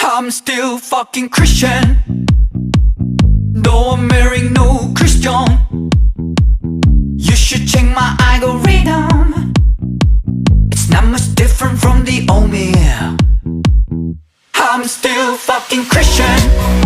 I'm still fucking Christian. Though I'm marrying no Christian. You should check my algorithm. It's not much different from the old me. I'm still fucking Christian.